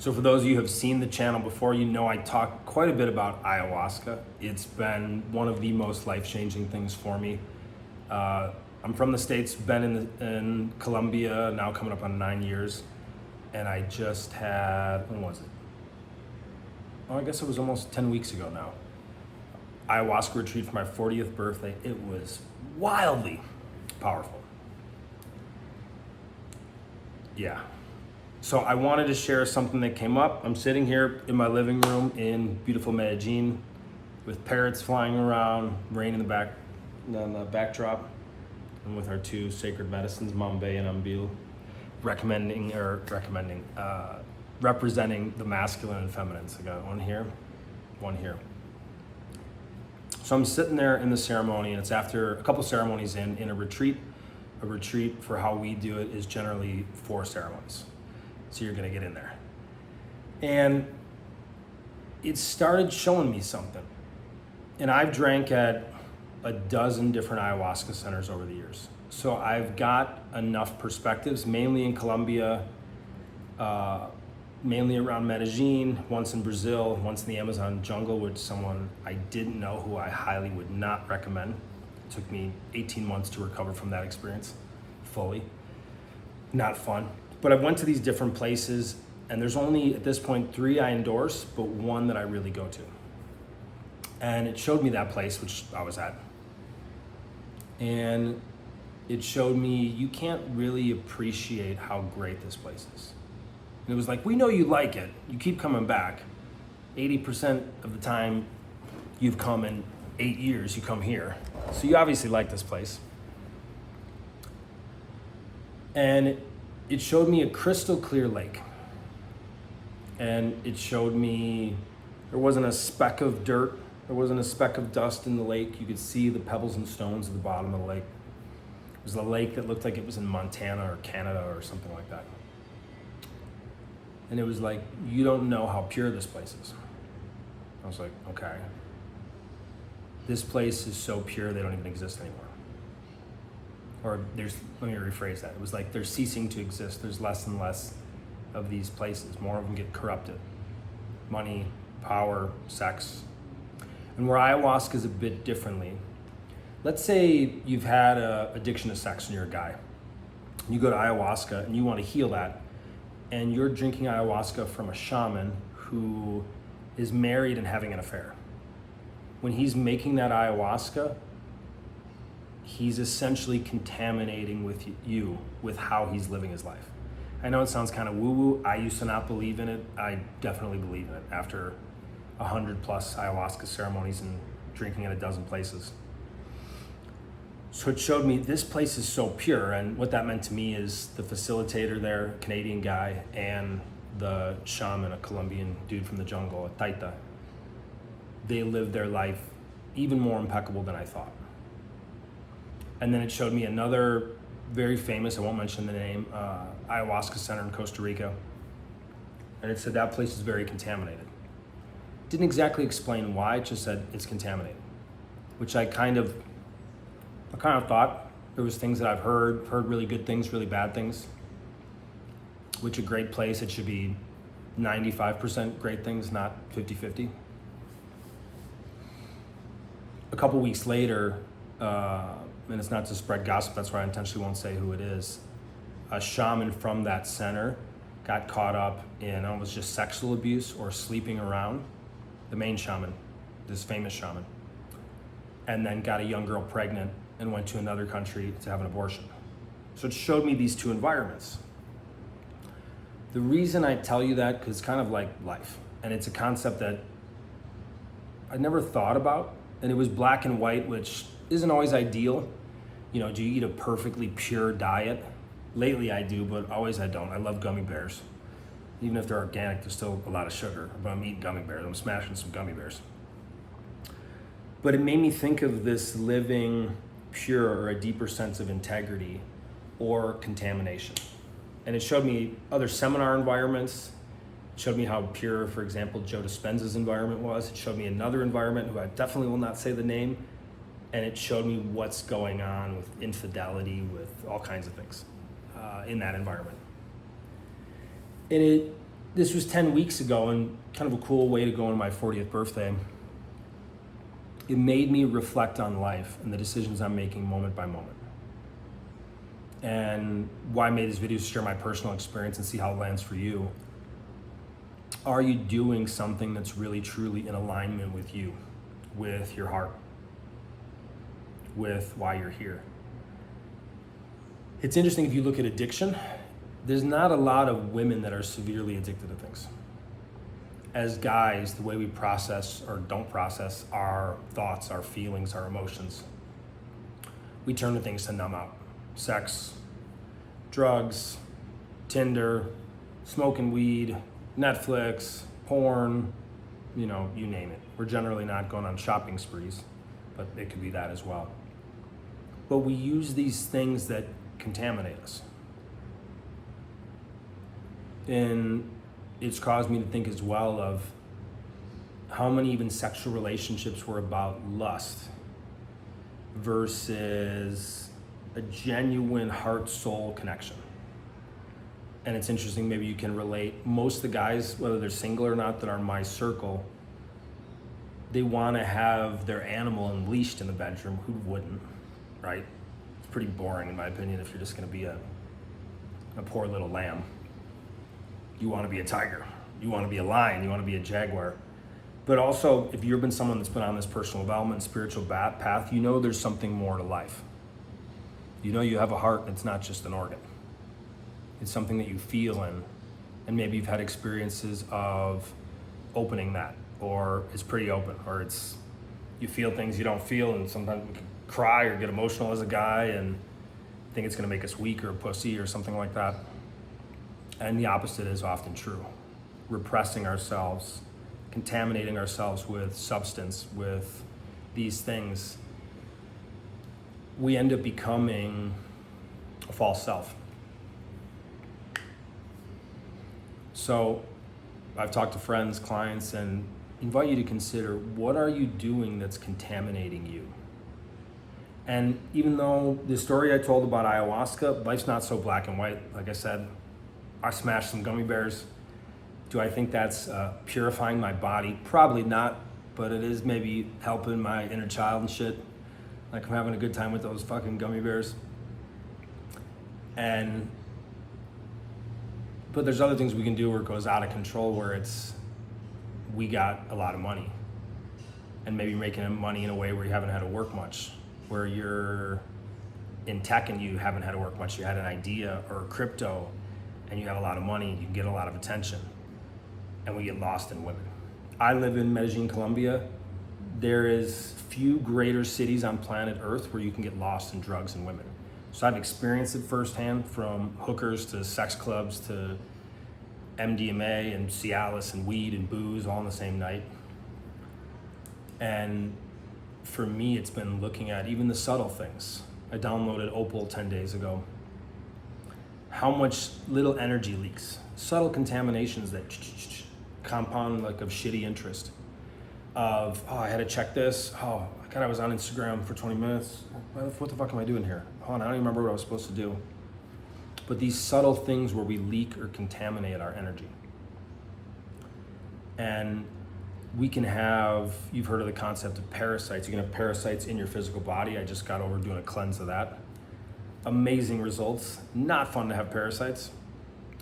So for those of you who have seen the channel before, you know I talk quite a bit about ayahuasca. It's been one of the most life-changing things for me. I'm from the States, been in Colombia, now coming up on 9 years. And I just had, when was it? Oh, I guess it was almost 10 weeks ago now. Ayahuasca retreat for my 40th birthday. It was wildly powerful. Yeah. So I wanted to share something that came up. I'm sitting here in my living room in beautiful Medellin with parrots flying around, rain in the backdrop, and with our two sacred medicines, Mambay and Ambil, representing the masculine and feminine. So I got one here, one here. So I'm sitting there in the ceremony, and it's after a couple ceremonies in a retreat. A retreat, for how we do it, is generally 4 ceremonies. So you're gonna get in there. And it started showing me something. And I've drank at a dozen different ayahuasca centers over the years. So I've got enough perspectives, mainly in Colombia, mainly around Medellin, once in Brazil, once in the Amazon jungle, which someone I didn't know who I highly would not recommend. It took me 18 months to recover from that experience fully. Not fun. But I went to these different places, and there's only, at this point, 3 I endorse, but 1 that I really go to. And it showed me that place, which I was at. And it showed me you can't really appreciate how great this place is. And it was like, we know you like it. You keep coming back. 80% of the time you've come in 8 years, you come here. So you obviously like this place. And it showed me a crystal clear lake. And it showed me there wasn't a speck of dirt, there wasn't a speck of dust in the lake. You could see the pebbles and stones at the bottom of the lake. It was a lake that looked like it was in Montana or Canada or something like that. And it was like, you don't know how pure this place is. I was like, okay. This place is so pure they don't even exist anymore. Or let me rephrase that. It was like they're ceasing to exist. There's less and less of these places. More of them get corrupted. Money, power, sex. And where ayahuasca is a bit differently. Let's say you've had an addiction to sex and you're a guy. You go to ayahuasca and you want to heal that. And you're drinking ayahuasca from a shaman who is married and having an affair. When he's making that ayahuasca, he's essentially contaminating with you with how he's living his life. I know it sounds kind of woo-woo. I used to not believe in it. I definitely believe in it after 100+ ayahuasca ceremonies and drinking in a dozen places. So it showed me this place is so pure, and what that meant to me is the facilitator there, Canadian guy, and the shaman, a Colombian dude from the jungle, a Taita, they lived their life even more impeccable than I thought. And then it showed me another very famous, I won't mention the name, ayahuasca center in Costa Rica. And it said that place is very contaminated. Didn't exactly explain why, it just said it's contaminated. Which I kind of thought. There was things that I've heard really good things, really bad things. Which a great place, it should be 95% great things, not 50-50. A couple weeks later, and it's not to spread gossip, that's why I intentionally won't say who it is, a shaman from that center got caught up in almost just sexual abuse or sleeping around, the main shaman, this famous shaman, and then got a young girl pregnant and went to another country to have an abortion. So it showed me these 2 environments. The reason I tell you that, because it's kind of like life, and it's a concept that I never thought about, and it was black and white, which isn't always ideal. You know, do you eat a perfectly pure diet? Lately I do, but always I don't. I love gummy bears. Even if they're organic, there's still a lot of sugar. But I'm eating gummy bears. I'm smashing some gummy bears. But it made me think of this living pure or a deeper sense of integrity or contamination. And it showed me other seminar environments. It showed me how pure, for example, Joe Dispenza's environment was. It showed me another environment who I definitely will not say the name. And it showed me what's going on with infidelity, with all kinds of things in that environment. And this was 10 weeks ago, and kind of a cool way to go on my 40th birthday. It made me reflect on life and the decisions I'm making moment by moment. And why I made this video is to share my personal experience and see how it lands for you. Are you doing something that's really truly in alignment with you, with your heart, with why you're here? It's interesting, if you look at addiction, there's not a lot of women that are severely addicted to things. As guys, the way we process or don't process our thoughts, our feelings, our emotions, we turn to things to numb out. Sex, drugs, Tinder, smoking weed, Netflix, porn, you name it. We're generally not going on shopping sprees, but it could be that as well. But we use these things that contaminate us. And it's caused me to think as well of how many even sexual relationships were about lust versus a genuine heart-soul connection. And it's interesting, maybe you can relate. Most of the guys, whether they're single or not, that are in my circle, they want to have their animal unleashed in the bedroom. Who wouldn't, right? It's pretty boring, in my opinion, if you're just going to be a poor little lamb. You want to be a tiger. You want to be a lion. You want to be a jaguar. But also, if you've been someone that's been on this personal development, spiritual path, there's something more to life. You have a heart that's not just an organ. It's something that you feel in, and maybe you've had experiences of opening that, or it's pretty open, or you feel things you don't feel, and sometimes we can cry or get emotional as a guy and think it's going to make us weak or a pussy or something like that. And the opposite is often true. Repressing ourselves, contaminating ourselves with substance, with these things, we end up becoming a false self. So I've talked to friends, clients, and invite you to consider, what are you doing that's contaminating you? And even though the story I told about ayahuasca, life's not so black and white. Like I said, I smashed some gummy bears. Do I think that's purifying my body? Probably not, but it is maybe helping my inner child and shit. Like, I'm having a good time with those fucking gummy bears. But there's other things we can do where it goes out of control, where we got a lot of money, and maybe making money in a way where you haven't had to work much, where you're in tech and you haven't had to work much. You had an idea, or crypto, and you have a lot of money, you can get a lot of attention, and we get lost in women. I live in Medellin, Colombia. There is few greater cities on planet Earth where you can get lost in drugs and women. So I've experienced it firsthand, from hookers to sex clubs to MDMA and Cialis and weed and booze all in the same night. And for me, it's been looking at even the subtle things. I downloaded Opal 10 days ago. How much little energy leaks, subtle contaminations that compound, like, of shitty interest. Of, I had to check this. Oh, God, I was on Instagram for 20 minutes. What the fuck am I doing here? I don't even remember what I was supposed to do. But these subtle things where we leak or contaminate our energy. And we can have, you've heard of the concept of parasites. You can have parasites in your physical body. I just got over doing a cleanse of that. Amazing results. Not fun to have parasites,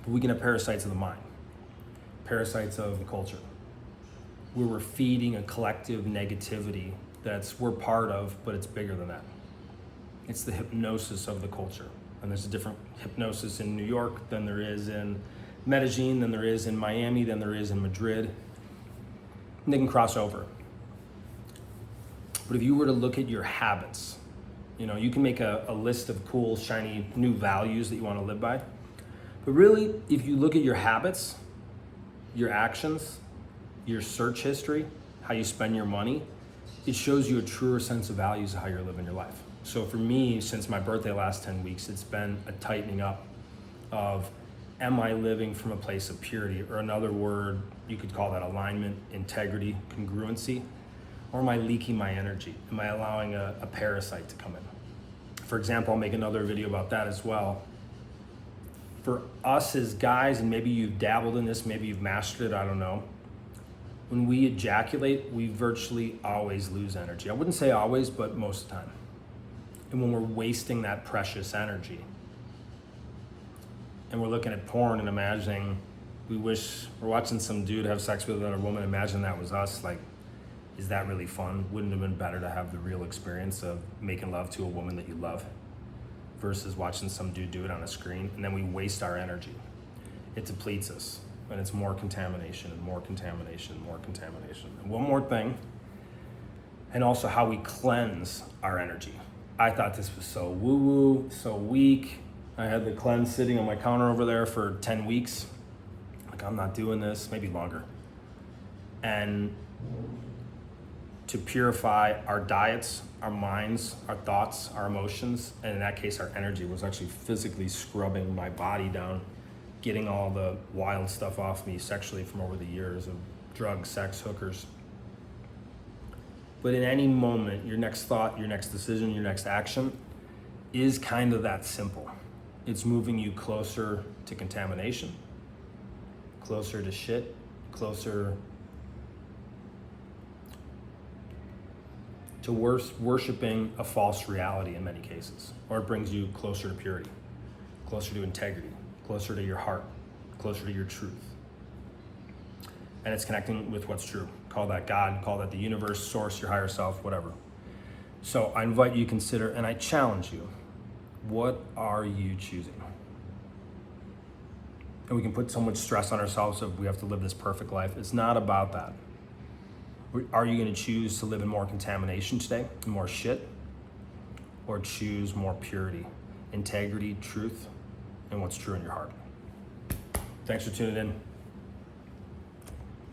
but we can have parasites of the mind, parasites of the culture, where we're feeding a collective negativity we're part of, but it's bigger than that. It's the hypnosis of the culture. And there's a different hypnosis in New York than there is in Medellin, than there is in Miami, than there is in Madrid. And they can cross over. But if you were to look at your habits, you can make a list of cool, shiny, new values that you want to live by. But really, if you look at your habits, your actions, your search history, how you spend your money, it shows you a truer sense of values of how you're living your life. So for me, since my birthday last 10 weeks, it's been a tightening up of, am I living from a place of purity? Or another word, you could call that alignment, integrity, congruency. Or am I leaking my energy? Am I allowing a parasite to come in? For example, I'll make another video about that as well. For us as guys, and maybe you've dabbled in this, maybe you've mastered it, I don't know. When we ejaculate, we virtually always lose energy. I wouldn't say always, but most of the time. And when we're wasting that precious energy, and we're looking at porn and imagining, we wish we're watching some dude have sex with another woman, imagine that was us, like, is that really fun? Wouldn't it have been better to have the real experience of making love to a woman that you love versus watching some dude do it on a screen? And then we waste our energy. It depletes us, and it's more contamination and more contamination and more contamination. And one more thing, and also how we cleanse our energy. I thought this was so woo-woo, so weak. I had the cleanse sitting on my counter over there for 10 weeks. Like, I'm not doing this, maybe longer. And to purify our diets, our minds, our thoughts, our emotions, and in that case, our energy, was actually physically scrubbing my body down, getting all the wild stuff off me sexually from over the years of drugs, sex, hookers. But in any moment, your next thought, your next decision, your next action is kind of that simple. It's moving you closer to contamination, closer to shit, closer to worshiping a false reality in many cases. Or it brings you closer to purity, closer to integrity, closer to your heart, closer to your truth. And it's connecting with what's true. Call that God, call that the universe, source, your higher self, whatever. So I invite you to consider, and I challenge you, what are you choosing? And we can put so much stress on ourselves if we have to live this perfect life. It's not about that. Are you going to choose to live in more contamination today, more shit, or choose more purity, integrity, truth, and what's true in your heart? Thanks for tuning in.